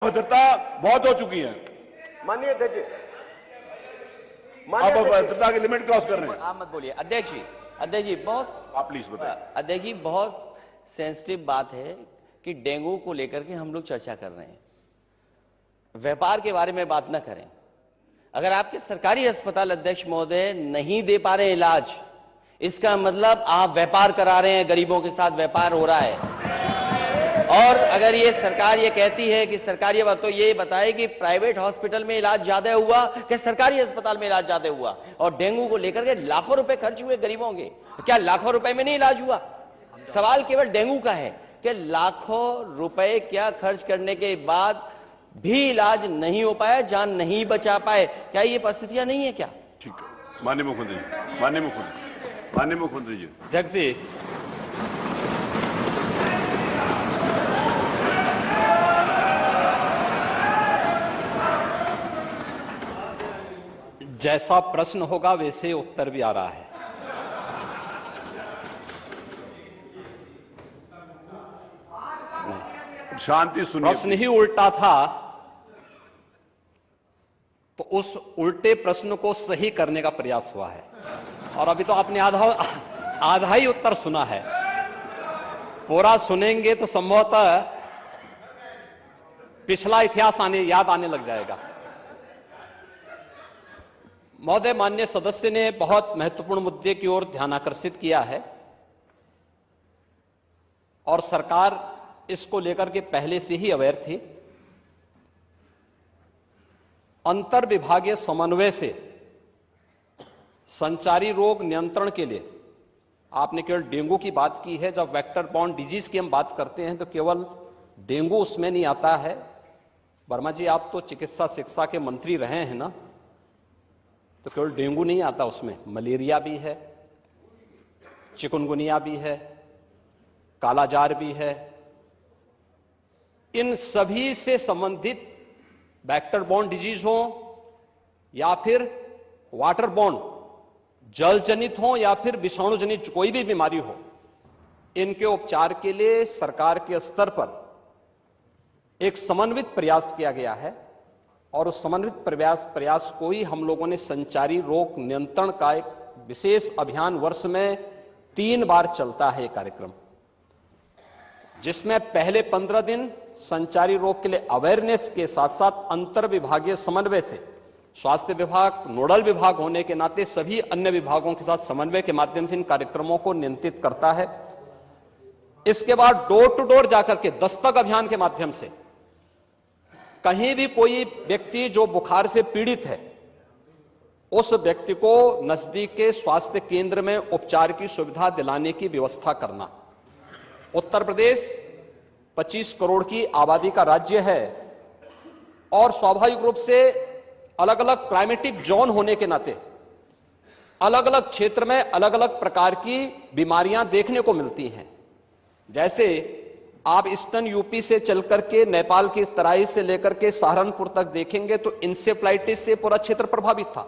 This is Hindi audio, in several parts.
अभद्रता बहुत हो चुकी है। माननीय अध्यक्ष, आप अभद्रता की लिमिट क्रॉस कर रहे हैं। आप मत बोलिए अध्यक्ष जी बहुत आप प्लीज बताइए। अध्यक्ष जी बहुत सेंसिटिव बात है कि डेंगू को लेकर के हम लोग चर्चा कर रहे हैं, व्यापार के बारे में बात न करें। अगर आपके सरकारी अस्पताल अध्यक्ष महोदय नहीं दे पा रहे हैं इलाज, इसका मतलब आप व्यापार करा रहे हैं, गरीबों के साथ व्यापार हो रहा है। और अगर ये सरकार ये कहती है कि सरकारी, तो ये बताए कि प्राइवेट हॉस्पिटल में इलाज ज्यादा हुआ कि सरकारी अस्पताल में इलाज ज्यादा हुआ। और डेंगू को लेकर के लाखों रुपए खर्च हुए गरीबों के, क्या लाखों रुपए में नहीं इलाज हुआ? सवाल केवल डेंगू का है कि लाखों रुपए क्या खर्च करने के बाद भी इलाज नहीं हो पाया, जान नहीं बचा पाए। क्या ये परिस्थितियां नहीं है क्या? ठीक है, माननीय मुख्यमंत्री जी, माननीय मुख्यमंत्री जी। अध्यक्ष जी, जैसा प्रश्न होगा वैसे उत्तर भी आ रहा है। शांति सुनिए। प्रश्न ही उल्टा था तो उस उल्टे प्रश्न को सही करने का प्रयास हुआ है। और अभी तो आपने आधा ही उत्तर सुना है। पूरा सुनेंगे तो संभवतः पिछला इतिहास याद आने लग जाएगा। महोदय, माननीय सदस्य ने बहुत महत्वपूर्ण मुद्दे की ओर ध्यान आकर्षित किया है और सरकार इसको लेकर के पहले से ही अवेयर थी। अंतर विभागीय समन्वय से संचारी रोग नियंत्रण के लिए आपने केवल डेंगू की बात की है। जब वेक्टर बॉर्न डिजीज की हम बात करते हैं तो केवल डेंगू उसमें नहीं आता है। वर्मा जी, आप तो चिकित्सा शिक्षा के मंत्री रहे हैं ना, तो केवल डेंगू नहीं आता उसमें, मलेरिया भी है, चिकुनगुनिया भी है, कालाजार भी है। इन सभी से संबंधित वेक्टर बॉर्न डिजीज हो या फिर वाटर बॉर्न, जल जनित हो या फिर विषाणु जनित कोई भी बीमारी हो, इनके उपचार के लिए सरकार के स्तर पर एक समन्वित प्रयास किया गया है। और उस समन्वित प्रयास को ही हम लोगों ने संचारी रोग नियंत्रण का एक विशेष अभियान, वर्ष में 3 बार चलता है ये कार्यक्रम, जिसमें पहले 15 दिन संचारी रोग के लिए अवेयरनेस के साथ साथ अंतर विभागीय समन्वय से स्वास्थ्य विभाग नोडल विभाग होने के नाते सभी अन्य विभागों के साथ समन्वय के माध्यम से इन कार्यक्रमों को नियंत्रित करता है। इसके बाद डोर टू डोर जाकर के दस्तक अभियान के माध्यम से कहीं भी कोई व्यक्ति जो बुखार से पीड़ित है, उस व्यक्ति को नजदीक के स्वास्थ्य केंद्र में उपचार की सुविधा दिलाने की व्यवस्था करना। उत्तर प्रदेश 25 करोड़ की आबादी का राज्य है और स्वाभाविक रूप से अलग अलग क्लाइमेटिक जोन होने के नाते अलग अलग क्षेत्र में अलग अलग प्रकार की बीमारियां देखने को मिलती हैं। जैसे आप ईस्टर्न यूपी से चल करके नेपाल की तराई से लेकर के सहारनपुर तक देखेंगे तो इंसेफ्लाइटिस से पूरा क्षेत्र प्रभावित था।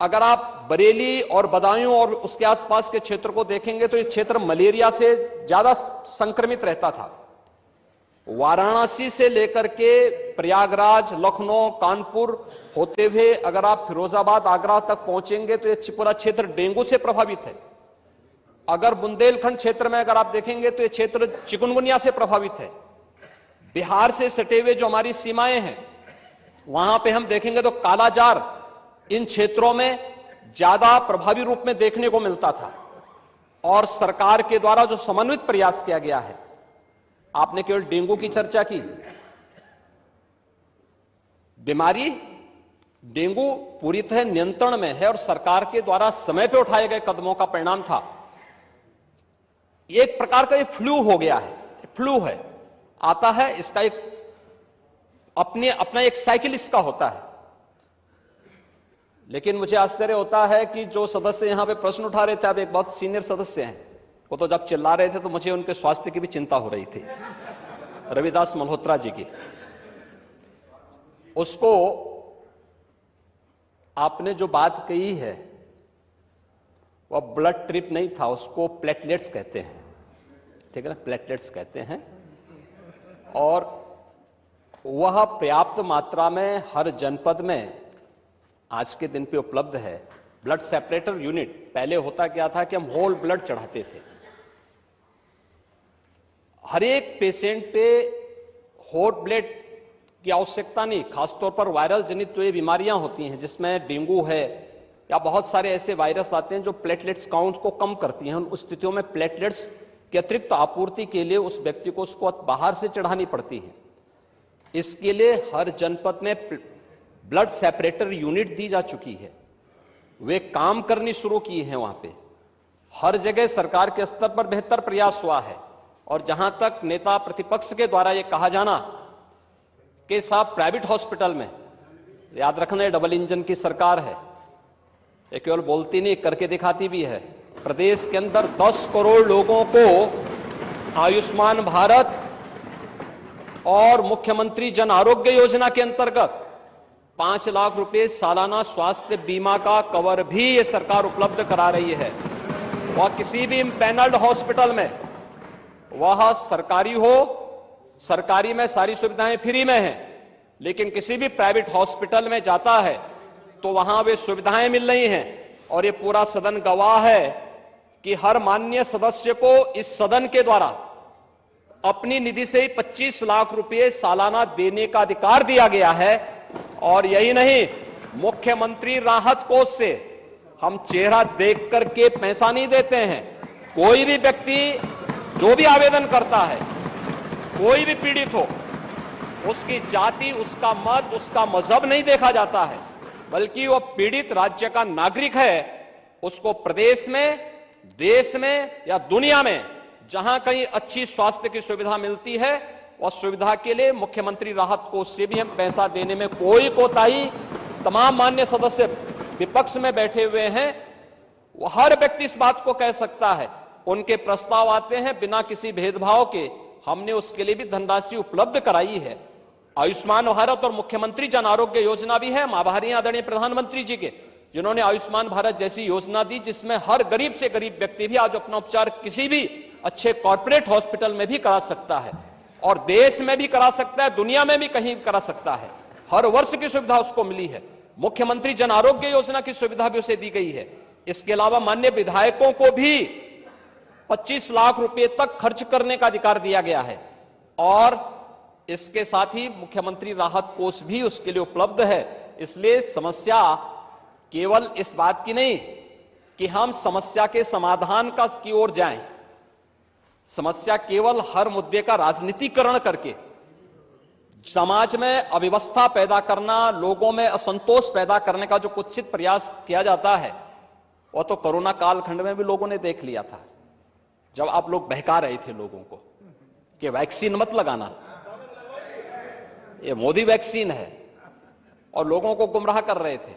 अगर आप बरेली और बदायूं और उसके आसपास के क्षेत्र को देखेंगे तो ये क्षेत्र मलेरिया से ज्यादा संक्रमित रहता था। वाराणसी से लेकर के प्रयागराज, लखनऊ, कानपुर होते हुए अगर आप फिरोजाबाद, आगरा तक पहुंचेंगे तो ये पूरा क्षेत्र डेंगू से प्रभावित है। अगर बुंदेलखंड क्षेत्र में अगर आप देखेंगे तो ये क्षेत्र चिकुनगुनिया से प्रभावित है। बिहार से सटे हुए जो हमारी सीमाएं हैं वहां पे हम देखेंगे तो कालाजार इन क्षेत्रों में ज्यादा प्रभावी रूप में देखने को मिलता था। और सरकार के द्वारा जो समन्वित प्रयास किया गया है, आपने केवल डेंगू की चर्चा की, बीमारी डेंगू पूरी तरह नियंत्रण में है और सरकार के द्वारा समय पे उठाए गए कदमों का परिणाम था। एक प्रकार का ये फ्लू हो गया है, फ्लू है, आता है, इसका एक अपना एक साइकिल इसका होता है। लेकिन मुझे आश्चर्य होता है कि जो सदस्य यहां पे प्रश्न उठा रहे थे, अब एक बहुत सीनियर सदस्य हैं, वो तो जब चिल्ला रहे थे तो मुझे उनके स्वास्थ्य की भी चिंता हो रही थी, रविदास मल्होत्रा जी की। उसको आपने जो बात कही है वह ब्लड ट्रिप नहीं था, उसको प्लेटलेट्स कहते हैं, ठीक है ना, प्लेटलेट्स कहते हैं। और वह पर्याप्त मात्रा में हर जनपद में आज के दिन पे उपलब्ध है। ब्लड सेपरेटर यूनिट, पहले होता क्या था कि हम होल ब्लड चढ़ाते थे। हर एक पेशेंट पे होल ब्लड की आवश्यकता नहीं, खासतौर पर वायरल जनित जो ये बीमारियां होती हैं जिसमें डेंगू है या बहुत सारे ऐसे वायरस आते हैं जो प्लेटलेट्स काउंट को कम करती हैं। उन स्थितियों में प्लेटलेट्स की अतिरिक्त आपूर्ति के लिए उस व्यक्ति को उसको बाहर से चढ़ानी पड़ती है। इसके लिए हर जनपद में ब्लड सेपरेटर यूनिट दी जा चुकी है, वे काम करनी शुरू की हैं। वहां पे हर जगह सरकार के स्तर पर बेहतर प्रयास हुआ है। और जहां तक नेता प्रतिपक्ष के द्वारा यह कहा जाना कि साहब प्राइवेट हॉस्पिटल में, याद रखना डबल इंजन की सरकार है, ये केवल बोलती नहीं करके दिखाती भी है। प्रदेश के अंदर 10 करोड़ लोगों को आयुष्मान भारत और मुख्यमंत्री जन आरोग्य योजना के अंतर्गत 5 लाख रुपए सालाना स्वास्थ्य बीमा का कवर भी ये सरकार उपलब्ध करा रही है। वह किसी भी पैनल्ड हॉस्पिटल में, वह सरकारी हो, सरकारी में सारी सुविधाएं फ्री में हैं, लेकिन किसी भी प्राइवेट हॉस्पिटल में जाता है तो वहां वे सुविधाएं मिल रही हैं। और ये पूरा सदन गवाह है कि हर माननीय सदस्य को इस सदन के द्वारा अपनी निधि से 25 लाख रुपए सालाना देने का अधिकार दिया गया है। और यही नहीं, मुख्यमंत्री राहत कोष से हम चेहरा देख करके पैसा नहीं देते हैं। कोई भी व्यक्ति जो भी आवेदन करता है, कोई भी पीड़ित हो, उसकी जाति, उसका मत, उसका मजहब नहीं देखा जाता है, बल्कि वह पीड़ित राज्य का नागरिक है। उसको प्रदेश में, देश में या दुनिया में जहां कहीं अच्छी स्वास्थ्य की सुविधा मिलती है, और सुविधा के लिए मुख्यमंत्री राहत कोष से भी हम पैसा देने में कोई कोताही, तमाम मान्य सदस्य विपक्ष में बैठे हुए हैं, वो हर व्यक्ति इस बात को कह सकता है। उनके प्रस्ताव आते हैं बिना किसी भेदभाव के, हमने उसके लिए भी धनराशि उपलब्ध कराई है। आयुष्मान भारत और मुख्यमंत्री जन आरोग्य योजना भी है, आभारी आदरणीय प्रधानमंत्री जी के, जिन्होंने आयुष्मान भारत जैसी योजना दी, जिसमें हर गरीब से गरीब व्यक्ति भी आज अपना उपचार किसी भी अच्छे कॉर्पोरेट हॉस्पिटल में भी करा सकता है, और देश में भी करा सकता है, दुनिया में भी कहीं करा सकता है। हर वर्ष की सुविधा उसको मिली है। मुख्यमंत्री जन आरोग्य योजना की सुविधा भी उसे दी गई है। इसके अलावा माननीय विधायकों को भी 25 लाख रुपए तक खर्च करने का अधिकार दिया गया है। और इसके साथ ही मुख्यमंत्री राहत कोष भी उसके लिए उपलब्ध है। इसलिए समस्या केवल इस बात की नहीं कि हम समस्या के समाधान की ओर जाएं, समस्या केवल हर मुद्दे का राजनीतिकरण करके समाज में अव्यवस्था पैदा करना, लोगों में असंतोष पैदा करने का जो कुत्सित प्रयास किया जाता है, वो तो कोरोना कालखंड में भी लोगों ने देख लिया था, जब आप लोग बहका रहे थे लोगों को कि वैक्सीन मत लगाना, ये मोदी वैक्सीन है, और लोगों को गुमराह कर रहे थे।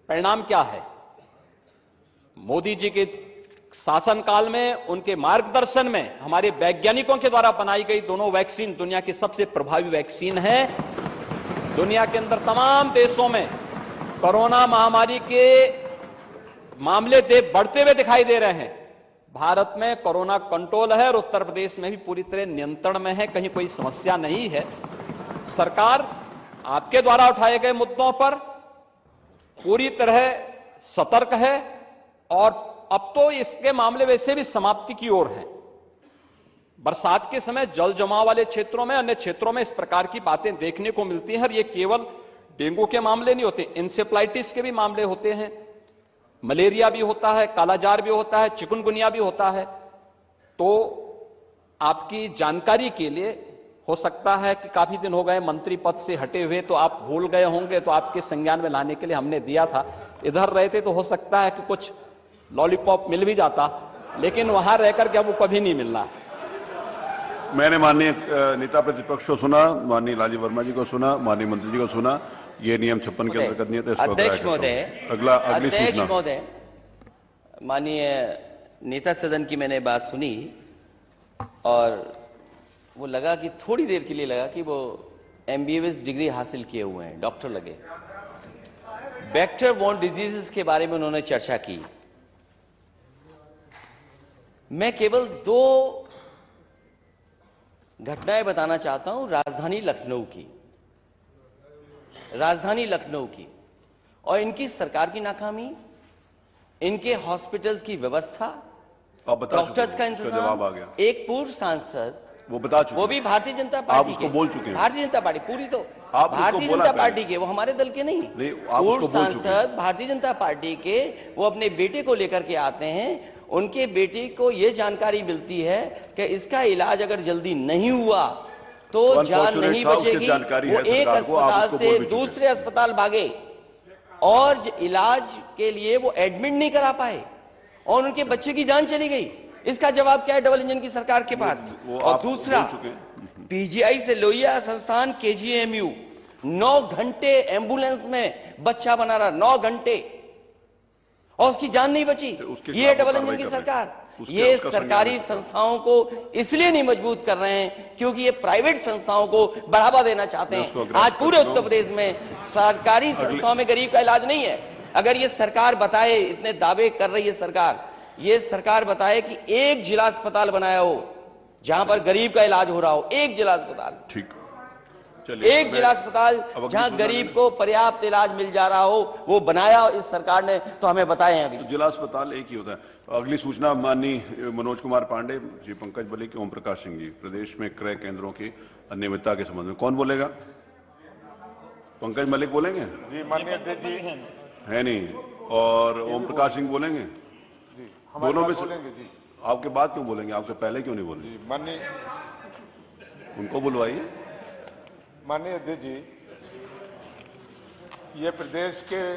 परिणाम क्या है? मोदी जी के शासनकाल में, उनके मार्गदर्शन में हमारे वैज्ञानिकों के द्वारा बनाई गई दोनों वैक्सीन दुनिया की सबसे प्रभावी वैक्सीन है। दुनिया के अंदर तमाम देशों में कोरोना महामारी के मामले बढ़ते हुए दिखाई दे रहे हैं। भारत में कोरोना कंट्रोल है और उत्तर प्रदेश में भी पूरी तरह नियंत्रण में है, कहीं कोई समस्या नहीं है। सरकार आपके द्वारा उठाए गए मुद्दों पर पूरी तरह सतर्क है, और अब तो इसके मामले वैसे भी समाप्ति की ओर है। बरसात के समय जल जमाव वाले क्षेत्रों में, अन्य क्षेत्रों में इस प्रकार की बातें देखने को मिलती हैं। और ये केवल डेंगू के मामले नहीं होते, इंसेफ्लाइटिस के भी मामले होते हैं, मलेरिया भी होता है, कालाजार भी होता है, चिकनगुनिया भी होता है। तो आपकी जानकारी के लिए, हो सकता है कि काफी दिन हो गए मंत्री पद से हटे हुए, तो आप भूल गए होंगे, तो आपके संज्ञान में लाने के लिए हमने दिया था। इधर रहते तो हो सकता है कि कुछ लॉलीपॉप मिल भी जाता, लेकिन वहां रहकर के अब वो कभी नहीं मिलना। मैंने माननीय नेता प्रतिपक्ष को सुना, माननीय लालजी वर्मा जी को सुना, माननीय मंत्री जी को सुना। ये नियम 56 के अंतर्गत नहीं है, तो इसको अध्यक्ष महोदय, अगली सूचना। महोदय, माननीय नेता सदन की मैंने बात सुनी और वो लगा कि थोड़ी देर के लिए लगा कि वो MBBS डिग्री हासिल किए हुए हैं, डॉक्टर लगे। वेक्टर बोर्न डिजीजेस के बारे में उन्होंने चर्चा की। मैं केवल 2 घटनाएं बताना चाहता हूं राजधानी लखनऊ की और इनकी सरकार की नाकामी, इनके हॉस्पिटल्स की व्यवस्था, आप बता डॉक्टर्स चुके का हैं, उसका जवाब आ गया। इंतजाम। एक पूर्व सांसद, वो बता चुके वो भी हैं। भारतीय जनता आप पार्टी उसको के, बोल चुके हैं। भारतीय जनता पार्टी पूरी तो आप उसको भारतीय बोला जनता पहले। पार्टी के, वो हमारे दल के नहीं। नहीं, आप पूर्व उसको बोल चुके हैं। सांसद भारतीय जनता पार्टी के, वो अपने बेटे को लेकर के आते हैं। उनके बेटे को ये जानकारी मिलती है कि इसका इलाज अगर जल्दी नहीं हुआ तो वो जान unfortunate नहीं था, उसकी बचेगी। जानकारी वो है एक सरकार को, आप अस्पताल उसको से बोल भी चुके हैं। दूसरे अस्पताल भागे और इलाज के लिए वो एडमिट नहीं करा पाए और उनके बच्चे की जान चली गई। इसका जवाब क्या है डबल इंजन की सरकार के पास? वो और आप दूसरा, बोल चुके हैं। पीजीआई से लोहिया संस्थान केजीएमयू 9 घंटे एम्बुलेंस में बच्चा बना रहा, 9 घंटे, और उसकी जान नहीं बची। उसके ये खिलाफ डबल कार्रवाई इंजन की कर रहे हैं। सरकार। उसके- ये उसका सरकारी संज्ञान लें। संस्थाओं को इसलिए नहीं मजबूत कर रहे हैं क्योंकि ये प्राइवेट संस्थाओं को बढ़ावा देना चाहते मैं उसको हैं। अग्राह्य आज पूरे करता हूं। उत्तर प्रदेश में सरकारी संस्थाओं में गरीब का इलाज नहीं है। अगर ये सरकार बताए, इतने दावे कर रही है सरकार, ये सरकार बताए कि एक जिला अस्पताल बनाया हो जहां पर गरीब का इलाज हो रहा हो, एक जिला अस्पताल, ठीक, चलिए। एक जिला अस्पताल अगली जहां सूचना गरीब लेंगे। को पर्याप्त इलाज मिल जा रहा हो, वो बनाया हो इस सरकार ने, तो हमें बताएं अभी। जिला अस्पताल एक ही होता है। अगली सूचना माननीय मनोज कुमार पांडे, श्री पंकज बलिक, ओम प्रकाश सिंह जी। प्रदेश में क्रय केंद्रों की अनियमितता के संबंध में कौन बोलेगा? पंकज मलिक बोलेंगे? जी माननीय अध्यक्ष जी। है नहीं। और ओम प्रकाश सिंह बोलेंगे? हमारे दोनों बात में से बोलेंगे जी। आपके बाद क्यों बोलेंगे? आपके पहले क्यों नहीं बोले? जी माननीय उनको बुलवाइए। अध्यक्ष जी, ये प्रदेश के